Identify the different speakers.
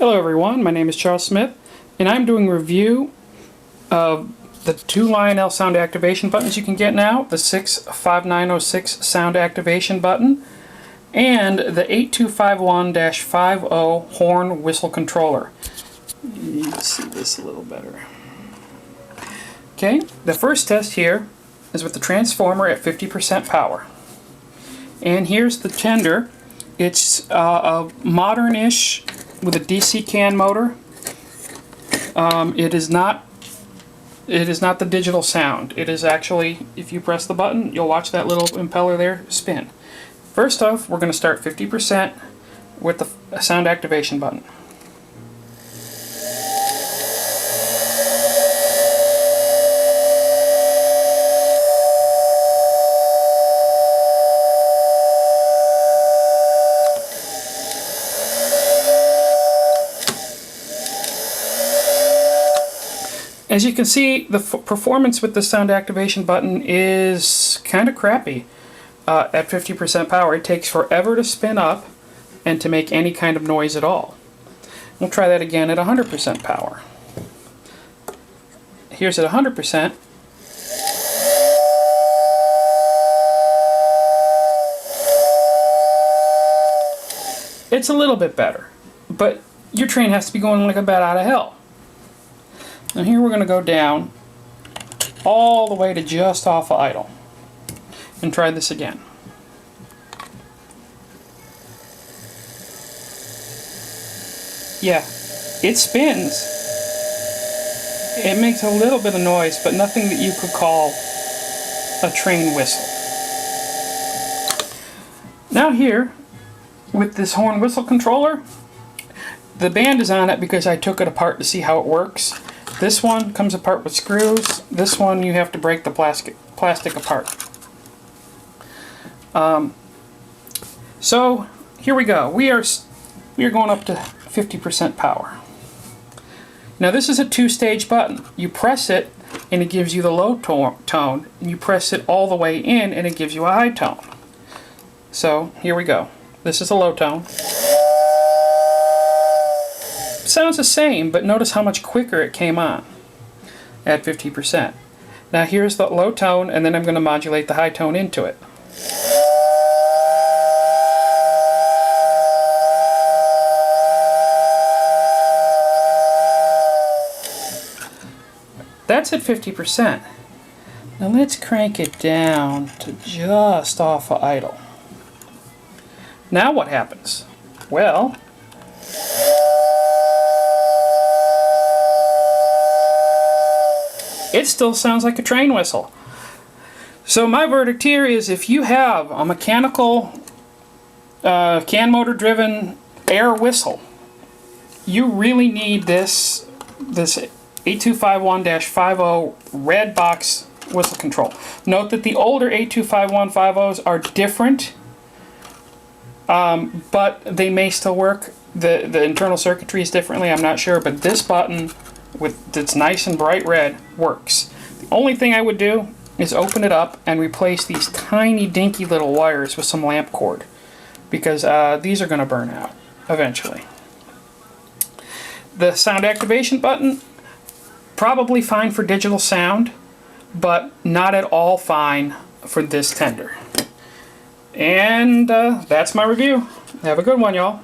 Speaker 1: Hello everyone, my name is Charles Smith and I'm doing a review of the two Lionel sound activation buttons you can get now, the 65906 sound activation button and the 8251-50 horn whistle controller. You can see this a little better. Okay, the first test here is with the transformer at 50% power. And here's the tender. It's a modern-ish with a DC can motor. It is not the digital sound. It is actually, if you press the button, you'll watch that little impeller there spin. First off, we're going to start 50% with the sound activation button. As you can see, the performance with the sound activation button is kind of crappy at 50% power. It takes forever to spin up and to make any kind of noise at all. We'll try that again at 100% power. Here's at 100%. It's a little bit better, but your train has to be going like a bat out of hell. And here we're going to go down all the way to just off of idle and try this again. Yeah, it spins. It makes a little bit of noise, but nothing that you could call a train whistle. Now here, with this horn whistle controller, the band is on it because I took it apart to see how it works. This one comes apart with screws. This one you have to break the plastic apart. So here we go. We are going up to 50% power. Now this is a two-stage button. You press it and it gives you the low tone. And you press it all the way in and it gives you a high tone. So here we go. This is a low tone. Sounds the same, but notice how much quicker it came on at 50%. Now here's the low tone, and then I'm going to modulate the high tone into it. That's at 50%. Now let's crank it down to just off of idle. Now what happens? Well, it still sounds like a train whistle. So my verdict here is, if you have a mechanical can motor driven air whistle, you really need this 8251-50 red box whistle control. Note that the older 8251-50s are different, but they may still work. The internal circuitry is differently, I'm not sure, but this button with its nice and bright red works. The only thing I would do is open it up and replace these tiny dinky little wires with some lamp cord, because these are going to burn out eventually. The sound activation button, probably fine for digital sound, but not at all fine for this tender. And that's my review. Have a good one, y'all.